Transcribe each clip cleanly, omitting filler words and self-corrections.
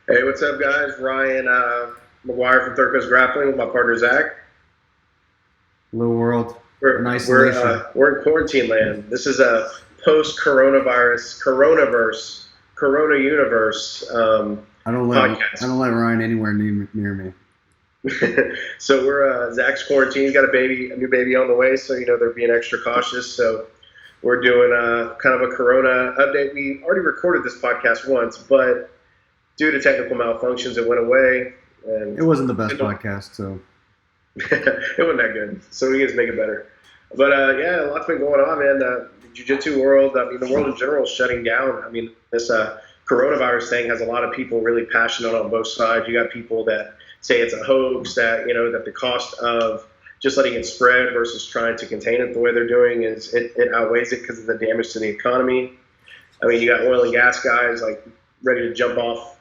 Hey, what's up, guys? Ryan McGuire from Third Coast Grappling with my partner Zach. Little world in We're we're isolation. uh, we're in quarantine land. This is a post-coronavirus, coronaverse, Corona universe I podcast. don't let Ryan anywhere near me. So we're Zach's quarantine. He's got a new baby on the way. So they're being extra cautious. So we're doing kind of a Corona update. We already recorded this podcast once, but due to technical malfunctions, it went away, and It wasn't the best podcast, so it wasn't that good. So we can just make it better. But yeah, a lot's been going on, man. The jiu-jitsu world, I mean, the world in general is shutting down. I mean, this coronavirus thing has a lot of people really passionate on both sides. You got people that say it's a hoax, that the cost of just letting it spread versus trying to contain it the way they're doing it outweighs it because of the damage to the economy. I mean, you got oil and gas guys like ready to jump off,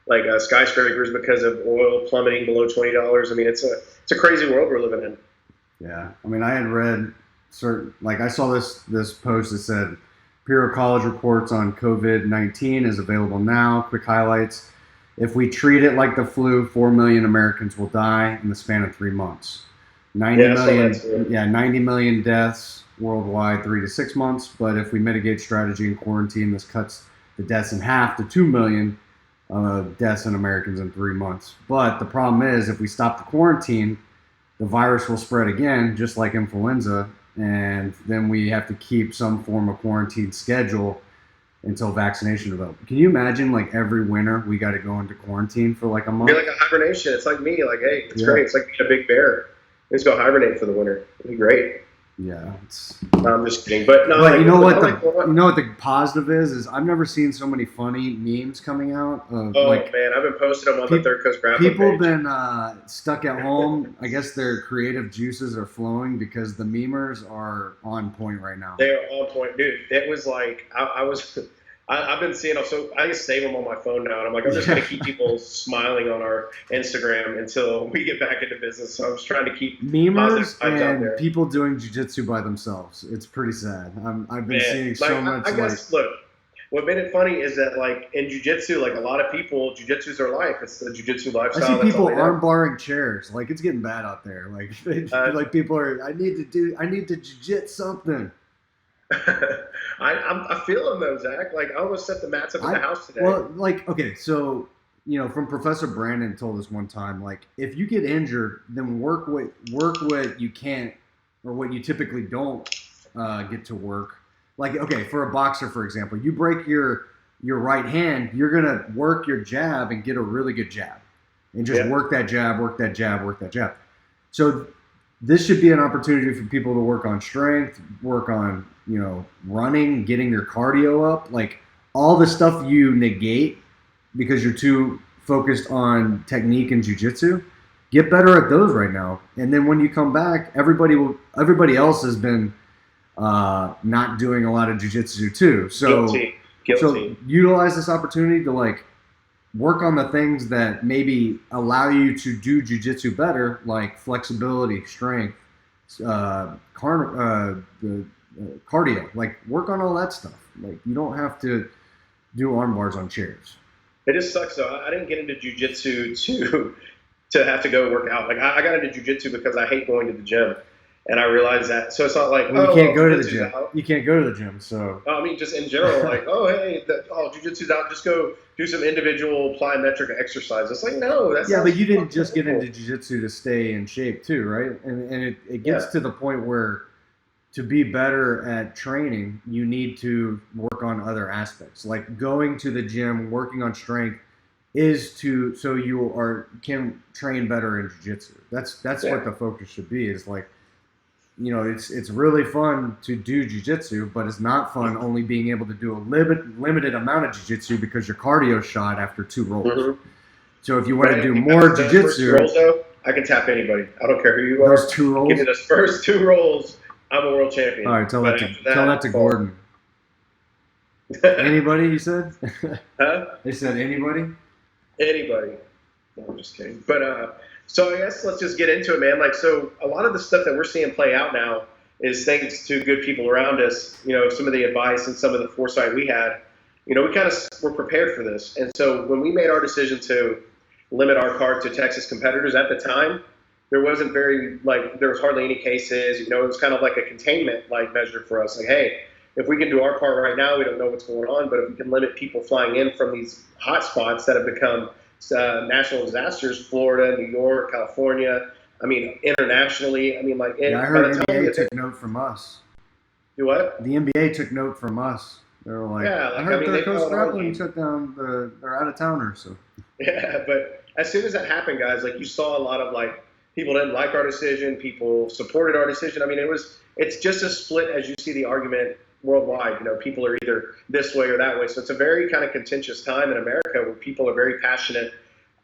like skyscrapers because of oil plummeting below $20. I mean, it's a crazy world we're living in. yeah. I mean, I had read I saw this post that said Imperial College reports on COVID-19 is available now. Quick highlights. If we treat it like the flu, 4 million Americans will die in the span of 3 months. 90 Yeah, so million, that's it. yeah, 90 million deaths worldwide, 3 to 6 months. But if we mitigate strategy and quarantine, this cuts the deaths in half to 2 million deaths in Americans in 3 months. But the problem is, if we stop the quarantine, the virus will spread again, just like influenza, and then we have to keep some form of quarantine schedule until vaccination develops. Can you imagine, like every winter, we got to go into quarantine for like a Be month? like a hibernation. It's like me. Like, hey, it's Yeah, great. It's like being a big bear. Let's go hibernate for the winter. It'd be great. yeah. It's No, I'm just kidding. But no, But like, you know what the what? you know what the positive is I've never seen so many funny memes coming out of Oh like man, I've been posting them on the pe- Third Coast Grappling people have page. been stuck at home. I guess their creative juices are flowing because the memers are on point right now. They are on point, dude. It was like I was. I've been seeing them, so I just save them on my phone now, and I'm like, I'm just gonna keep Yeah, people smiling on our Instagram until we get back into business. So I'm just trying to keep positive memers vibes out and there. people doing jujitsu by themselves. It's pretty sad. I've been Man, seeing like so much I like guess look, what made it funny is that like in jujitsu, like a lot of people, jujitsu's their life. It's the jujitsu I see lifestyle. That's all people they know. arm barring chairs. Like it's getting bad out there. Like Uh, like people are. I need to jujit something. I feel them though, Zach. Like I almost set the mats up at the I house today. well, like okay, so from Professor Brandon told us one time, like if you get injured, then work what you can't or what you typically don't get to work. Like okay, for a boxer, for example, you break your right hand, you're gonna work your jab and get a really good jab, and just Yeah, work that jab, work that jab, work that jab. So this should be an opportunity for people to work on strength, work on running, getting your cardio up, like all the stuff you negate because you're too focused on technique and jujitsu. Get better at those right now, and then when you come back, everybody else has been not doing a lot of jujitsu too. So guilty, so guilty. utilize this opportunity to like work on the things that maybe allow you to do jujitsu better, like flexibility, strength, the cardio. Like work on all that stuff. Like you don't have to do arm bars on chairs. It just sucks though. I didn't get into jujitsu to have to go work out. Like I got into jujitsu because I hate going to the gym, and I realized that. So it's not like, Well, you oh can't well, go to the jujitsu's gym. out. You can't go to the gym. So I mean, just in general, like, oh hey, jujitsu's out. Just go do some individual plyometric exercise. It's like, no, that yeah, but sounds you didn't fucking just get into awful. jujitsu to stay in shape too, right? And it gets Yeah, to the point where to be better at training, you need to work on other aspects. Like going to the gym, working on strength is to so you are can train better in jiu-jitsu. That's yeah. what the focus should be is like, it's really fun to do jiu-jitsu, but it's not fun only being able to do a limited amount of jiu-jitsu because your cardio shot after two rolls. Mm-hmm. So if you want But to do hey, more those first two jiu-jitsu, rolls though, I can tap anybody. I don't care who you those are. two Give me rolls. those first two rolls. I'm a world All champion. right, But after tell that that, to fall. Gordon. Anybody? You said? Huh? They said anybody. Anybody. No, I'm just kidding. But so I guess let's just get into it, man. Like, so a lot of the stuff that we're seeing play out now is thanks to good people around us. Some of the advice and some of the foresight we had. we kind of were prepared for this. And so when we made our decision to limit our card to Texas competitors at the time, there wasn't there was hardly any cases. It was kind of like a containment measure for us. Like, hey, if we can do our part right now, we don't know what's going on, but if we can limit people flying in from these hot spots that have become national disasters, Florida, New York, California, internationally, I heard NBA took note from us. Do what? The NBA took note from us. They were like, I heard their coach Grappling took down their out-of-towners. So. Yeah, but as soon as that happened, guys, you saw a lot of people didn't like our decision, people supported our decision. It's just as split as you see the argument worldwide. People are either this way or that way. So it's a very kind of contentious time in America where people are very passionate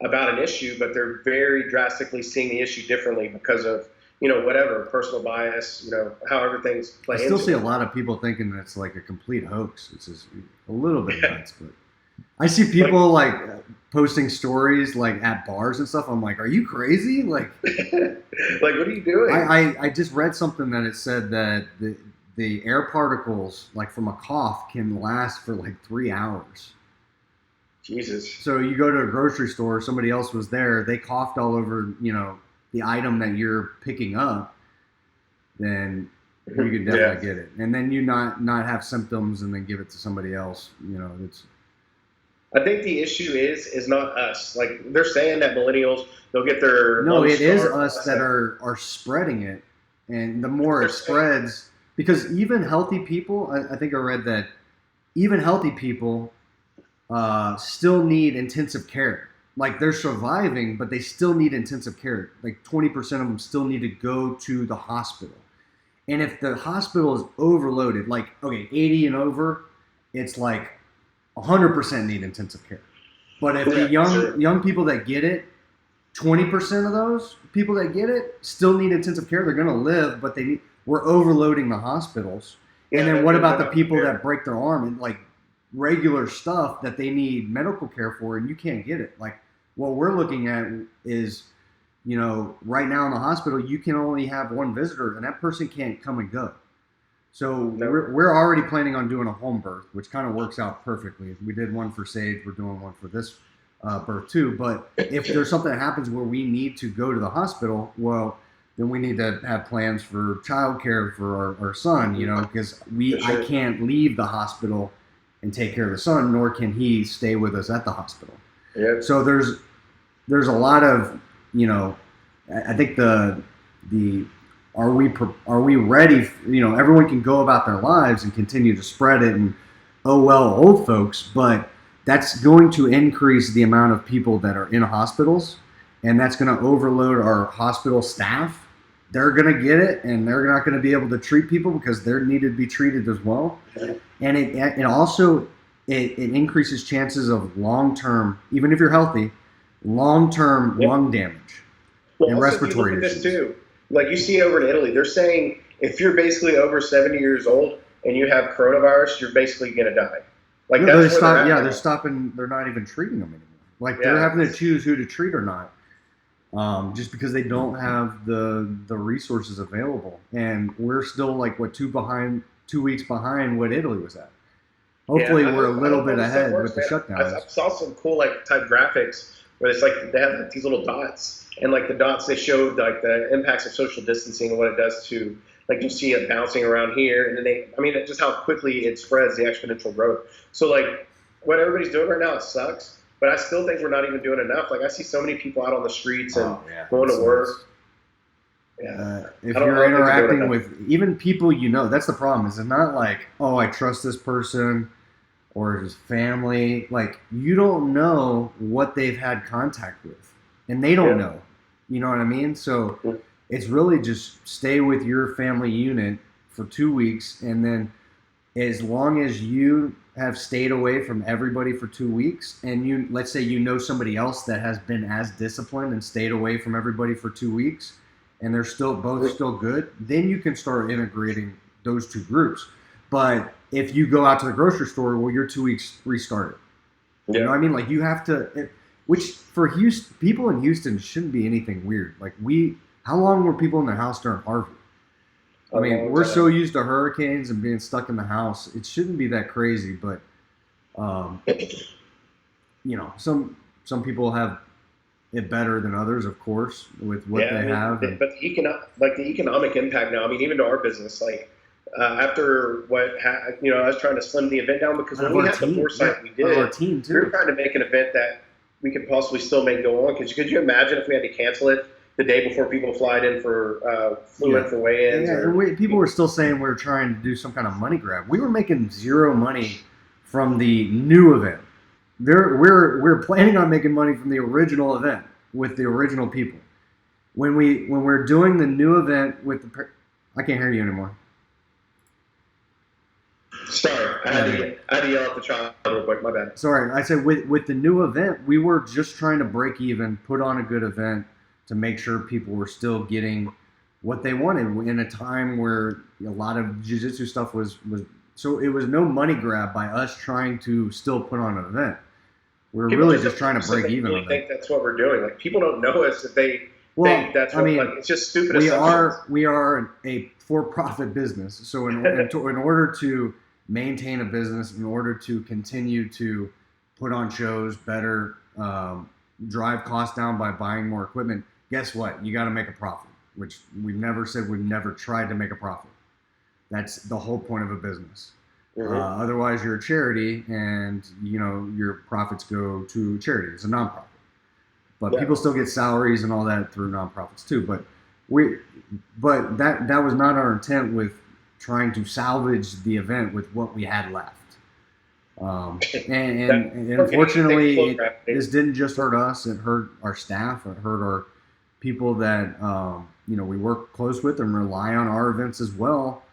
about an issue, but they're very drastically seeing the issue differently because of, whatever, personal bias, however things play into it. I still see a lot of people thinking that it's like a complete hoax. It's just a little bit nuts, but I see people posting stories at bars and stuff. I'm like, are you crazy? What are you doing? I just read something that it said that the air particles from a cough can last for 3 hours. Jesus. So you go to a grocery store, somebody else was there, they coughed all over, the item that you're picking up, then you can definitely get it. And then you not have symptoms and then give it to somebody else. I think the issue is not us. They're saying that millennials, they'll get their... No, it is us that are spreading it. And the more it spreads, because even healthy people, I think I read that even healthy people still need intensive care. They're surviving, but they still need intensive care. 20% of them still need to go to the hospital. And if the hospital is overloaded, 80 and over, it's 100% need intensive care. But if the young people that get it, 20% of those people that get it still need intensive care. They're going to live, but we're overloading the hospitals. And then what about the people that break their arm and regular stuff that they need medical care for, and you can't get it? What we're looking at is, right now in the hospital, you can only have one visitor, and that person can't come and go. So we're already planning on doing a home birth, which kind of works out perfectly. We did one for Sage. We're doing one for this birth too. But if there's something that happens where we need to go to the hospital, well, then we need to have plans for childcare for our son, because I can't leave the hospital and take care of the son, nor can he stay with us at the hospital. Yeah. So there's a lot of, I think the are we ready? Everyone can go about their lives and continue to spread it, and old folks, but that's going to increase the amount of people that are in hospitals, and that's going to overload our hospital staff. They're going to get it, and they're not going to be able to treat people because they're needed to be treated as well. And it also increases chances of long-term, even if you're healthy, long-term lung damage and respiratory issues. This too. You see over in Italy, they're saying if you're basically over 70 years old and you have coronavirus, you're basically going to die. They're stopping. They're not even treating them anymore. They're having to choose who to treat or not, just because they don't have the resources available. And we're still 2 weeks behind what Italy was at. Hopefully, we're a little bit ahead with the shutdowns. I saw some cool type graphics where it's they have these little dots, and the dots they showed the impacts of social distancing and what it does to you see it bouncing around here, and then just how quickly it spreads, the exponential growth. So what everybody's doing right now, it sucks, but I still think we're not even doing enough. I see so many people out on the streets and going to work. Yeah. If you're interacting with even people that's the problem. Is it's not I trust this person or his family. You don't know what they've had contact with, and they don't know. You know what I mean? So it's really just stay with your family unit for 2 weeks, and then as long as you have stayed away from everybody for 2 weeks, and let's say somebody else that has been as disciplined and stayed away from everybody for 2 weeks, and they're both still good, then you can start integrating those two groups. But if you go out to the grocery store, well, your 2 weeks restarted. You know what I mean? You have to, which for people in Houston shouldn't be anything weird. How long were people in their house during Harvey? We're so used to hurricanes and being stuck in the house. It shouldn't be that crazy, but Um, some people have it better than others, of course, with what they have. But the economic impact now. I mean, even to our business, like after I was trying to slim the event down because when we had the foresight we did, our team too. We were trying to make an event that we could possibly still make go on. Because could you imagine if we had to cancel it the day before people flew in for weigh-ins? Yeah, people were still saying we were trying to do some kind of money grab. We were making zero money from the new event. We're planning on making money from the original event with the original people. When we're doing the new event I can't hear you anymore. Sorry, I had to yell at the child real quick. My bad. Sorry, I said with the new event, we were just trying to break even, put on a good event to make sure people were still getting what they wanted in a time where a lot of jiu-jitsu stuff was. So it was no money grab by us trying to still put on an event. We're really just trying to break even. I think that's what we're doing. Like people don't know us if they think that's what. It's just stupid. We are a for-profit business. So in order to maintain a business, in order to continue to put on shows better, drive costs down by buying more equipment, guess what? You got to make a profit, which we've never said we've never tried to make a profit. That's the whole point of a business. Mm-hmm. Otherwise, you're a charity, and your profits go to charity. It's a nonprofit, but people still get salaries and all that through nonprofits too. But that was not our intent with trying to salvage the event with what we had left. And unfortunately, this didn't just hurt us; it hurt our staff. It hurt our people that we work close with and rely on our events as well.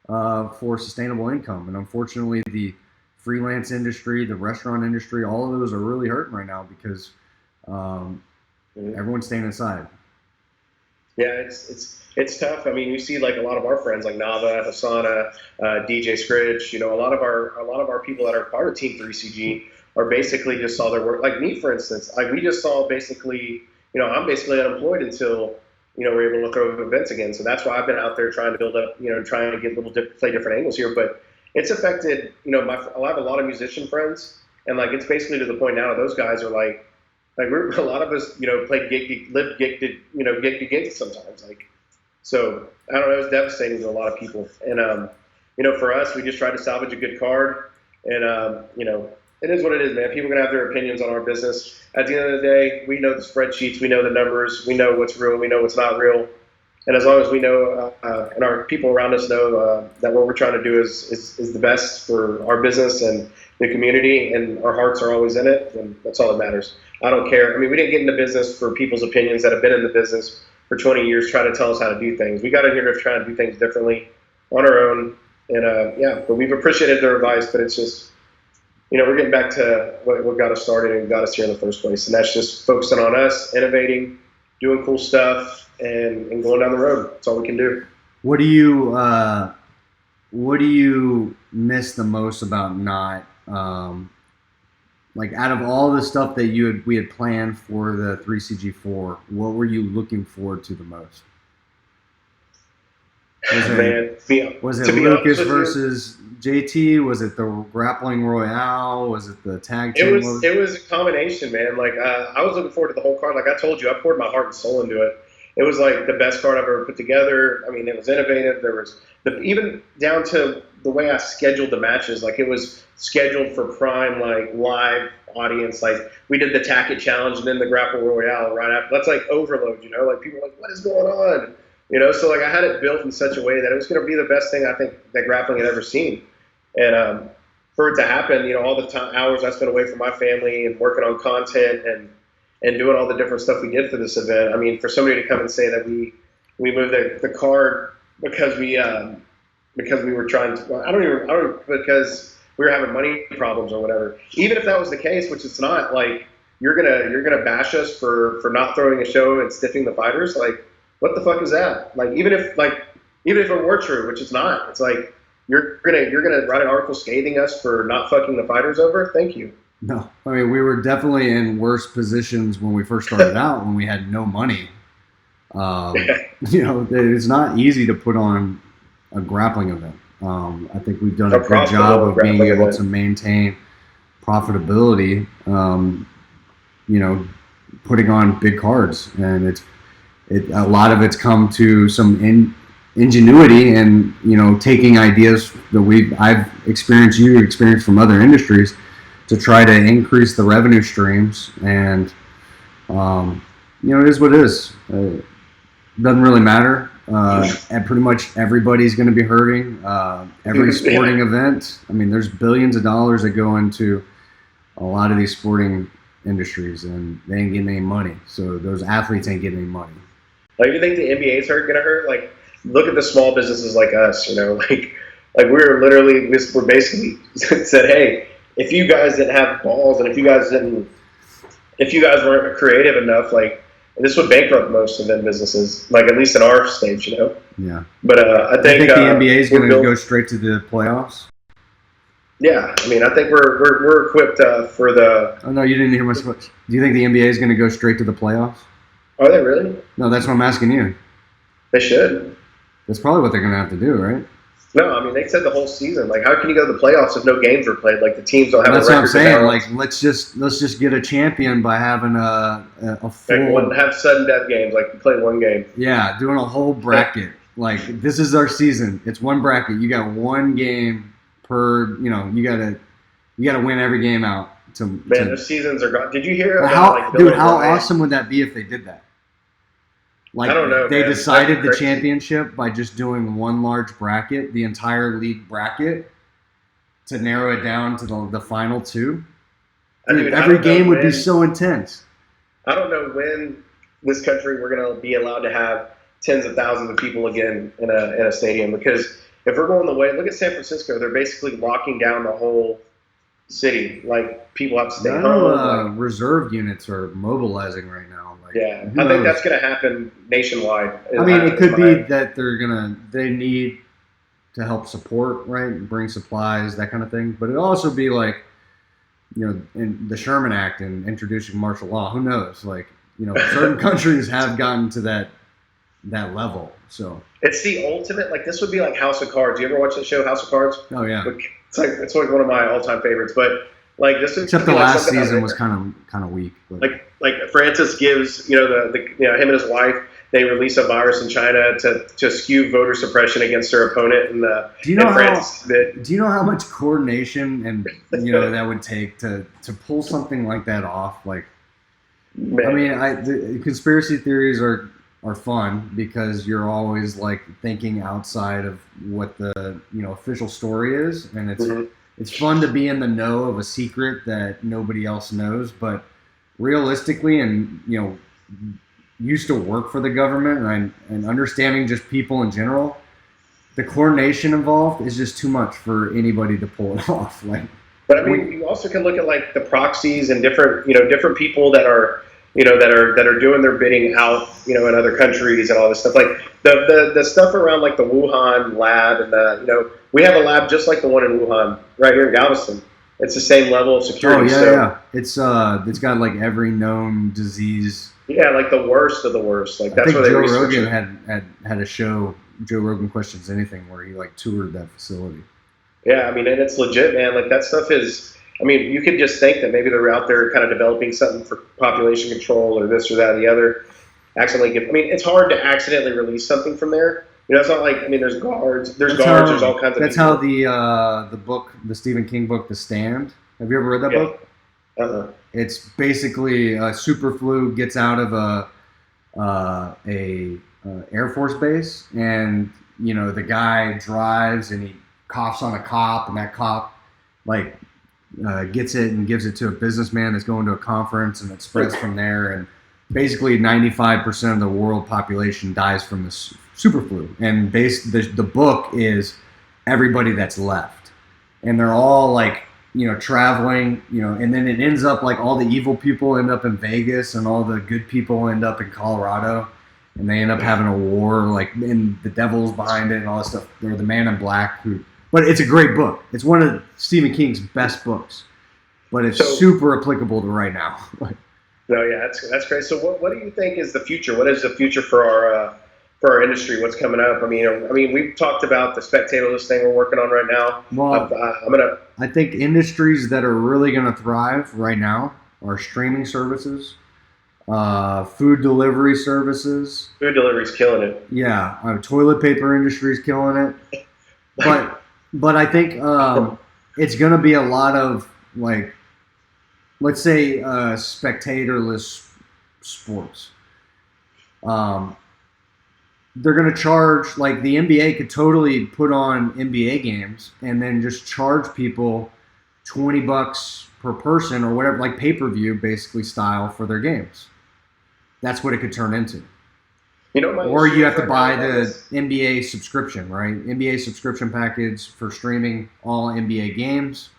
For sustainable income. And unfortunately, the freelance industry, the restaurant industry, all of those are really hurting right now because everyone's staying inside. Yeah, it's tough. I mean, you see like a lot of our friends like Nava, Hasana, DJ Scritch, a lot of our people that are part of Team 3CG are basically just saw their work. Like me, for instance, like we just saw basically, I'm basically unemployed until we're able to throw events again. So that's why I've been out there trying to build up, trying to get play different angles here. But it's affected, I have a lot of musician friends, and like it's basically to the point now those guys are like we're a lot of us, play live gig to gig sometimes. Like, so I don't know, it's devastating to a lot of people. And for us, we just try to salvage a good card, and it is what it is, man. People are going to have their opinions on our business. At the end of the day, we know the spreadsheets, we know the numbers, we know what's real, we know what's not real. And as long as we know, and our people around us know that what we're trying to do is the best for our business and the community, and our hearts are always in it, then that's all that matters. I don't care. I mean, we didn't get into business for people's opinions that have been in the business for 20 years trying to tell us how to do things. We got in here to try to do things differently on our own. And, but we've appreciated their advice, but it's just, we're getting back to what got us started and got us here in the first place. And that's just focusing on us, innovating, doing cool stuff, and going down the road. That's all we can do. What do you miss the most about not, out of all the stuff that we had planned for the 3CG4, what were you looking forward to the most? Was it Lucas versus JT? Was it the Grappling Royale? Was it the tag team? It was a combination, man. Like I was looking forward to the whole card. Like I told you, I poured my heart and soul into it. It was like the best card I've ever put together. I mean, it was innovative. There was even down to the way I scheduled the matches. Like it was scheduled for prime, like live audience. Like we did the Tack It Challenge and then the Grapple Royale right after. That's like overload, Like people are like, what is going on? So like I had it built in such a way that it was going to be the best thing I think that grappling had ever seen. And for it to happen, all the hours I spent away from my family and working on content and doing all the different stuff we did for this event. I mean, for somebody to come and say that we moved the card because we were trying to, because we were having money problems or whatever. Even if that was the case, which it's not, like you're gonna bash us for not throwing a show and stiffing the fighters. Like, what the fuck is that? Like, even if it were true, which it's not, it's like you're gonna write an article scathing us for not fucking the fighters over. Thank you. No, I mean, we were definitely in worse positions when we first started out, when we had no money. It's not easy to put on a grappling event. I think we've done a good job of being able to maintain profitability, putting on big cards, and a lot of it's come to some ingenuity and taking ideas that I've experienced, you experienced from other industries, to try to increase the revenue streams. And it is what it is. Doesn't really matter. And pretty much everybody's going to be hurting. Every sporting event. I mean, there's billions of dollars that go into a lot of these sporting industries, and they ain't getting any money. So those athletes ain't getting any money. Like, you think the NBA's going to hurt? Like, look at the small businesses like us. Like we're basically said, hey, if you guys didn't have balls, and if you guys weren't creative enough, like, this would bankrupt most of them businesses, like, at least in our stage, Yeah. But I think the NBA is going to go straight to the playoffs. Yeah, I mean, I think we're equipped for the. Oh no, you didn't hear my speech. Do you think the NBA is going to go straight to the playoffs? Are they really? No, that's what I'm asking you. They should. That's probably what they're going to have to do, right? No, I mean, they said the whole season. Like, how can you go to the playoffs if no games were played? Like, the teams don't have that's a record. That's what I'm saying. Like, let's just get a champion by having a full. Like, have sudden death games. Like, play one game. Yeah, doing a whole bracket. Like, this is our season. It's one bracket. You got one game per. You gotta win every game out. The seasons are gone. Did you hear about how awesome would that be if they did that? Like, I don't know. They decided the championship by just doing one large bracket, the entire league bracket, to narrow it down to the final two. Dude, every game would be so intense. I don't know when this country we're going to be allowed to have tens of thousands of people again in a stadium, because if we're going the way, look at San Francisco, they're basically locking down the whole city. Like, people have to stay home. Reserve units are mobilizing right now. Yeah, I think that's going to happen nationwide. I mean, it could be that they need to help support, right, bring supplies, that kind of thing. But it'll also be like, in the Sherman Act and introducing martial law. Who knows? Like, certain countries have gotten to that level. So it's the ultimate. Like, this would be like House of Cards. You ever watch the show House of Cards? Oh yeah. It's like one of my all-time favorites. But like, this is except the last season was kind of weak. But. Like Francis gives, him and his wife, they release a virus in China to skew voter suppression against their opponent. And do you know how much coordination and that would take to pull something like that off? Like, man. I mean, the conspiracy theories are fun because you're always like thinking outside of what the official story is, and it's fun to be in the know of a secret that nobody else knows, but. Realistically, and used to work for the government and understanding just people in general, the coordination involved is just too much for anybody to pull it off. But I mean, you also can look at like the proxies and different people that are that are doing their bidding out in other countries and all this stuff. Like the stuff around like the Wuhan lab, and we have a lab just like the one in Wuhan right here in Galveston. It's the same level of security. Oh yeah. It's got like every known disease. Yeah, like the worst of the worst. Like, that's I think where Joe Rogan had a show, Joe Rogan Questions Anything, where he like toured that facility. Yeah, I mean, and it's legit, man. Like, that stuff is. I mean, you could just think that maybe they're out there kind of developing something for population control or this or that or the other. It's hard to accidentally release something from there. It's not like, there's guards. There's all kinds of. That's how the book, the Stephen King book, The Stand. Have you ever read that book? Uh-huh. It's basically super flu gets out of a Air Force base, and the guy drives and he coughs on a cop, and that cop gets it and gives it to a businessman that's going to a conference, and it spreads from there. And basically 95% of the world population dies from this super flu, and the book is everybody that's left, and they're all traveling, and then it ends up like all the evil people end up in Vegas and all the good people end up in Colorado, and they end up having a war, and the devil's behind it and all that stuff. They're the Man in Black but it's a great book. It's one of Stephen King's best books, but it's super applicable to right now. No, yeah, that's great. So what do you think is the future? What is the future for our industry? What's coming up? I mean, we've talked about the spectatorless thing we're working on right now. Well, I think industries that are really going to thrive right now are streaming services, food delivery services. Food delivery's killing it. Yeah, toilet paper industry is killing it. But I think it's going to be a lot of like, let's say, spectatorless sports. They're going to charge, like the NBA could totally put on NBA games and then just charge people $20 per person or whatever, like pay-per-view basically style for their games. That's what it could turn into. Or you have to buy the NBA subscription, right? NBA subscription package for streaming all NBA games.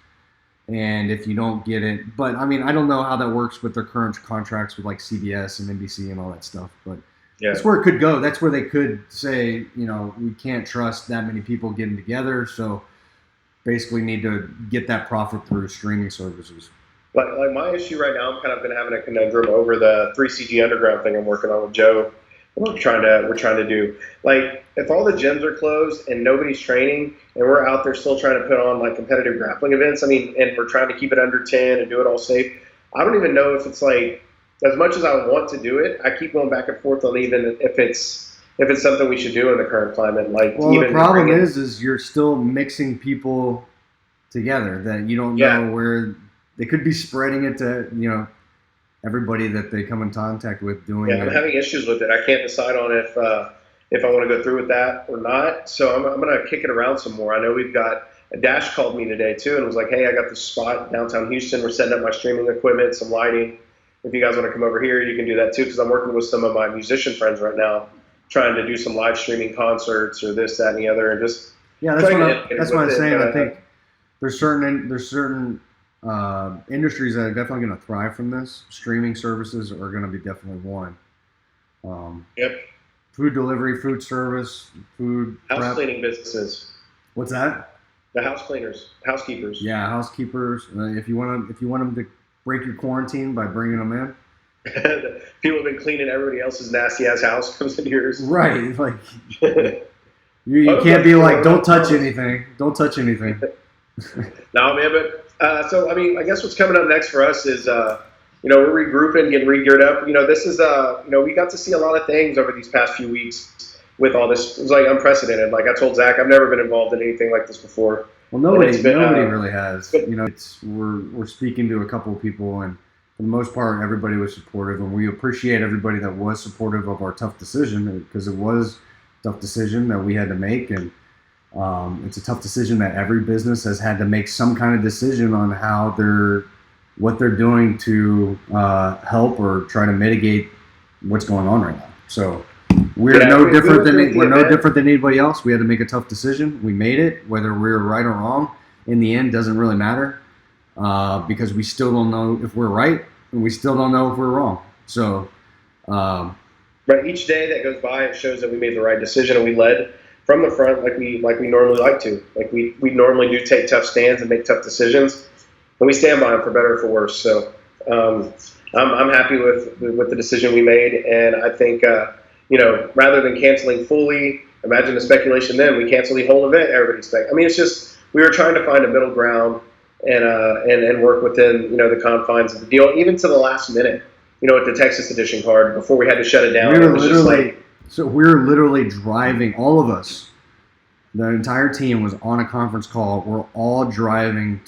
And if you don't get it, but I mean, I don't know how that works with their current contracts with like CBS and NBC and all that stuff, but yeah. That's where it could go. That's where they could say, we can't trust that many people getting together, so basically need to get that profit through streaming services. But like my issue right now, I'm kind of been having a conundrum over the 3CG Underground thing I'm working on with Joe. We're trying to do, like, if all the gyms are closed and nobody's training and we're out there still trying to put on like competitive grappling events, I mean, and we're trying to keep it under 10 and do it all safe, I don't even know if it's like, as much as I want to do it, I keep going back and forth on even if it's something we should do in the current climate. Like, well, the problem is you're still mixing people together that you don't know where they could be spreading it to, everybody that they come in contact with doing it. I'm having issues with it. I can't decide on if I want to go through with that or not. So I'm going to kick it around some more. I know we've got Dash called me today too and was like, hey, I got this spot downtown Houston. We're setting up my streaming equipment, some lighting. If you guys want to come over here, you can do that too, because I'm working with some of my musician friends right now, trying to do some live streaming concerts or this, that, and the other, and just that's what I'm saying. I think there's certain industries that are definitely going to thrive from this. Streaming services are going to be definitely one. Yep. Food delivery, food service, food house cleaning businesses. What's that? The house cleaners, housekeepers. Yeah, housekeepers. If you want them to break your quarantine by bringing them in. People have been cleaning everybody else's nasty ass house, comes in yours. Right, like you can't be like, don't touch anything. Don't touch anything. No, man, but so I mean, I guess what's coming up next for us is we're regrouping, getting re-geared up. This is we got to see a lot of things over these past few weeks with all this. It was like unprecedented. Like I told Zach, I've never been involved in anything like this before. Well, nobody really has. We're speaking to a couple of people, and for the most part, everybody was supportive, and we appreciate everybody that was supportive of our tough decision, because it was a tough decision that we had to make, and it's a tough decision that every business has had to make some kind of decision on what they're doing to help or try to mitigate what's going on right now. So. We're no different than anybody else. We had to make a tough decision. We made it, whether we were right or wrong. In the end, doesn't really matter because we still don't know if we're right, and we still don't know if we're wrong. So, right, each day that goes by, it shows that we made the right decision and we led from the front like we normally like to. Like we normally do take tough stands and make tough decisions, and we stand by them for better or for worse. So, I'm happy with the decision we made, and I think. Rather than canceling fully, imagine the speculation then, we cancel the whole event, everybody's I mean, it's just, we were trying to find a middle ground and work within, the confines of the deal, even to the last minute, with the Texas edition card, before we had to shut it down. We were literally driving, all of us, the entire team was on a conference call. We're all driving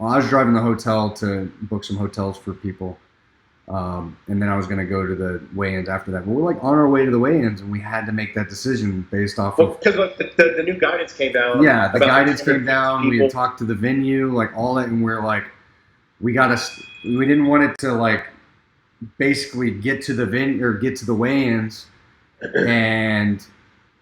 I was driving the hotel to book some hotels for people. And then I was going to go to the weigh-ins after that. But we're like on our way to the weigh-ins, and we had to make that decision based off of... Because the new guidance came down. Yeah, the guidance came down. People. We had talked to the venue, like all that, and we're like, we didn't want it to like basically get to the venue or get to the weigh-ins and,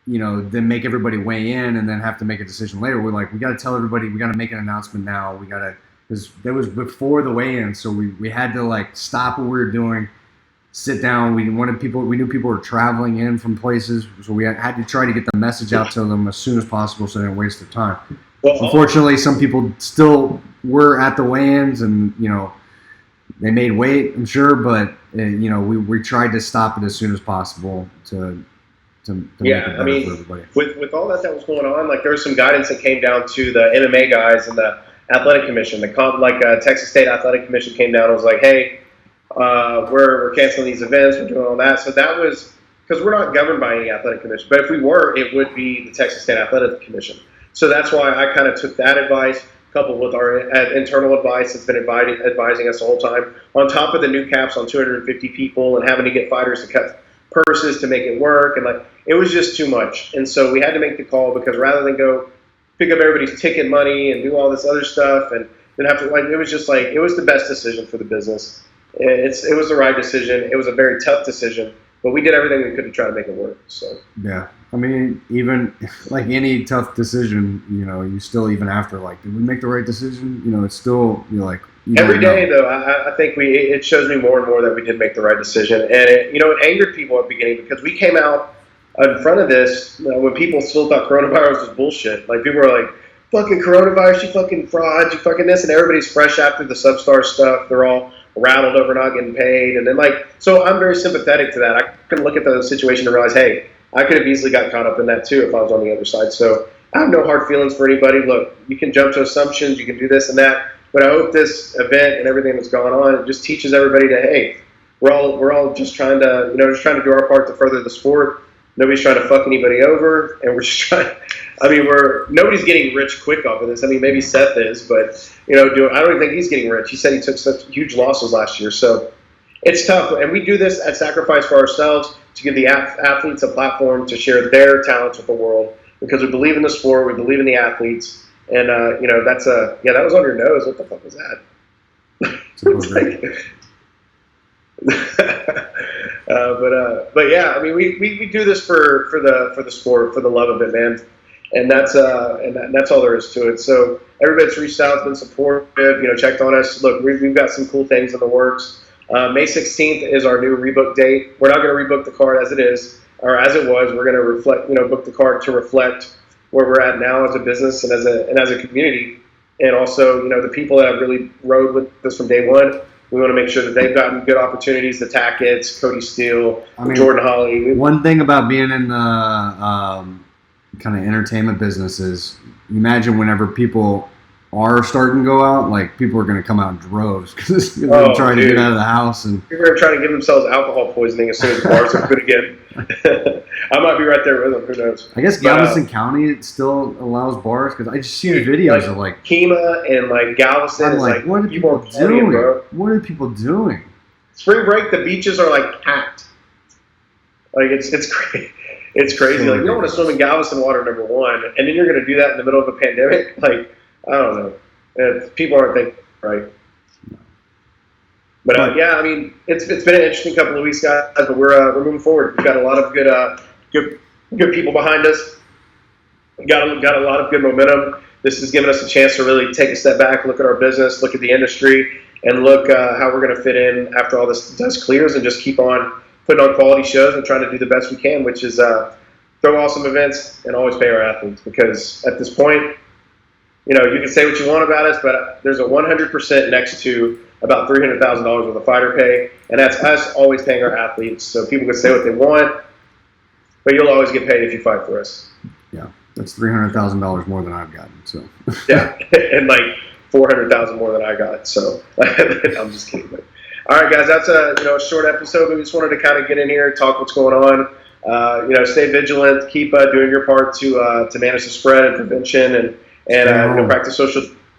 then make everybody weigh in and then have to make a decision later. We're like, we got to tell everybody, we got to make an announcement now. We got to... Because that was before the weigh-in, so we had to like stop what we were doing, sit down. We knew people were traveling in from places, so we had to try to get the message out to them as soon as possible, so they didn't waste their time. Well, unfortunately, some people still were at the weigh-ins, and they made weight, I'm sure, but we tried to stop it as soon as possible to make it better for everybody. With all that was going on, like there was some guidance that came down to the MMA guys and the athletic commission. Texas State Athletic Commission came down and was like, hey, we're canceling these events, we're doing all that. So that was because we're not governed by any athletic commission. But if we were, it would be the Texas State Athletic Commission. So that's why I kind of took that advice, coupled with our internal advice that's been advising us the whole time, on top of the new caps on 250 people and having to get fighters to cut purses to make it work. And it was just too much. And so we had to make the call, because rather than go pick up everybody's ticket money and do all this other stuff and then have to, it was just it was the best decision for the business. It was the right decision. It was a very tough decision, but we did everything we could to try to make it work. So yeah, I mean, even like any tough decision, you still, even after, did we make the right decision? It's still, every day though. I think it shows me more and more that we did make the right decision, and it angered people at the beginning, because we came out in front of this when people still thought coronavirus was bullshit. Like, people were like, "Fucking coronavirus, you fucking fraud, you fucking this," and everybody's fresh after the Substar stuff. They're all rattled over not getting paid, and then so I'm very sympathetic to that. I can look at the situation and realize, hey, I could have easily got caught up in that too if I was on the other side. So I have no hard feelings for anybody. Look, you can jump to assumptions, you can do this and that, but I hope this event and everything that's gone on, it just teaches everybody to, hey, we're all just trying to do our part to further the sport. Nobody's trying to fuck anybody over, and we're just trying. Nobody's getting rich quick off of this. I mean, maybe Seth is, but I don't even think he's getting rich. He said he took such huge losses last year, so it's tough. And we do this at sacrifice for ourselves, to give the athletes a platform to share their talents with the world, because we believe in the sport, we believe in the athletes, and that's that was on your nose. What the fuck was that? But yeah, I mean, we do this for the sport, for the love of it, man, and that's all there is to it. So everybody that's reached out has been supportive, checked on us. Look, we've got some cool things in the works. May 16th is our new rebook date. We're not going to rebook the card as it is, or as it was. We're going to book the card to reflect where we're at now as a business and as a community, and also the people that have really rode with us from day one. We want to make sure that they've gotten good opportunities. The Tackett's, Cody Steele, Jordan Holly. One thing about being in the kind of entertainment business is, imagine whenever people are starting to go out, people are going to come out in droves because they're trying to get out of the house. And people are trying to give themselves alcohol poisoning as soon as the bars are good again. I might be right there with them. Who knows? I guess Galveston County still allows bars, because I just see videos of Kemah and Galveston. What are people doing? What are people doing? Spring break, the beaches are packed. It's crazy. It's crazy. You don't want to swim in Galveston water, number one, and then you're going to do that in the middle of a pandemic. I don't know. People aren't thinking right. But yeah, I mean, it's been an interesting couple of weeks, guys. But we're moving forward. We've got a lot of good people behind us. Got a lot of good momentum. This has given us a chance to really take a step back, look at our business, look at the industry, and look how we're going to fit in after all this dust clears, and just keep on putting on quality shows and trying to do the best we can, which is throw awesome events and always pay our athletes. Because at this point, you can say what you want about us, but there's a 100% next to about $300,000 worth of fighter pay, and that's us always paying our athletes. So people can say what they want, but you'll always get paid if you fight for us. Yeah, that's $300,000 more than I've gotten. So yeah, and $400,000 more than I got. So I'm just kidding. But, all right, guys, that's a short episode. We just wanted to kind of get in here, talk what's going on. Stay vigilant, keep doing your part to manage the spread and prevention, and practice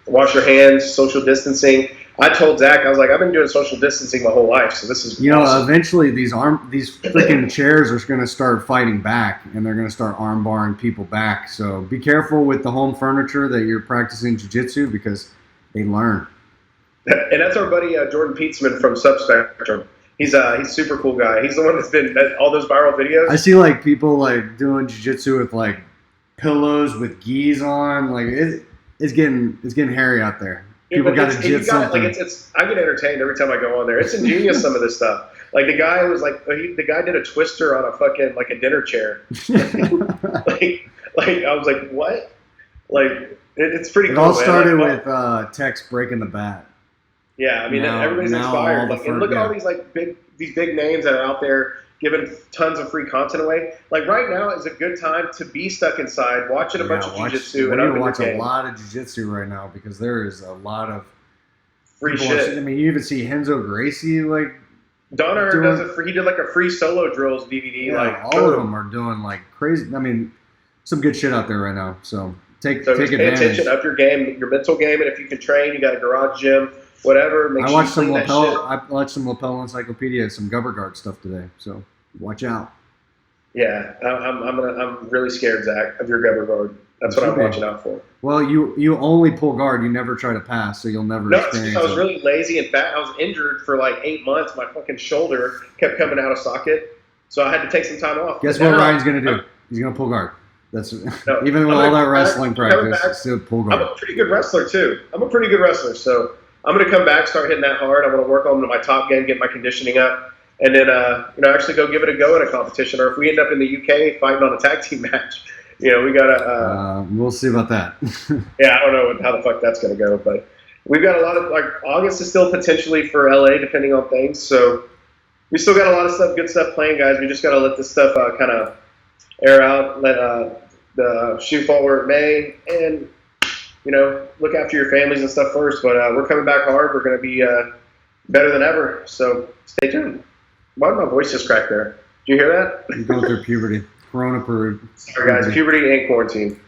wash your hands, social distancing. I told Zach, I was like, I've been doing social distancing my whole life, so this is awesome. Eventually these freaking chairs are going to start fighting back, and they're going to start arm barring people back. So be careful with the home furniture that you're practicing jiu-jitsu, because they learn. And that's our buddy Jordan Pietzman from Subspectrum. He's a super cool guy. He's the one that's been all those viral videos. I see people doing jiu-jitsu with pillows with gis on. It's getting hairy out there. People got to jit something. I get entertained every time I go on there. It's ingenious, some of this stuff. The guy was the guy did a twister on a fucking a dinner chair. I was like, what? It's pretty cool. It all started with Tex breaking the bat. Yeah, I mean, everybody's inspired. And look at all these big names that are out there giving tons of free content away. Like right now is a good time to be stuck inside, watching a bunch of jiu-jitsu and we're up gonna in watch your a game. lot of jiu-jitsu right now because there is a lot of Free people shit. I mean, you even see Henzo Gracie like Donner doing- he did like a free solo drills DVD. yeah, Like all of them are doing like crazy. I mean, some good shit out there right now. So take So take just pay advantage. attention, up your game, your mental game, and if you can train, you got a garage gym, whatever. Make I sure watched you some clean that lapel. shit. I watched some lapel encyclopedia, some Gubber Guard stuff today. So watch out. Yeah, I'm really scared, Zach, of your Gubber guard. That's what I'm watching out for. Well, you only pull guard. You never try to pass, so you'll never No, experience I was it. really lazy and fat. I was injured for like 8 months. My fucking shoulder kept coming out of socket, so I had to take some time off. Guess But what now, Ryan's gonna do? He's gonna pull guard. That's No, even with I'm all that gonna- wrestling I'm coming practice, back. it's still pull I'm guard. a pretty good wrestler too. I'm a pretty good wrestler, so I'm gonna come back, start hitting that hard. I want to work on my top game, get my conditioning up, and then actually go give it a go in a competition. Or if we end up in the UK fighting on a tag team match, we gotta. We'll see about that. Yeah, I don't know how the fuck that's gonna go, but we've got a lot of August is still potentially for LA, depending on things. So we still got a lot of good stuff playing, guys. We just gotta let this stuff kind of air out, let the shoe fall where it may, and look after your families and stuff first. But we're coming back hard. We're going to be better than ever. So stay tuned. Why did my voice just crack there? Did you hear that? You're going through puberty. Corona period. Sorry, guys. Puberty and quarantine.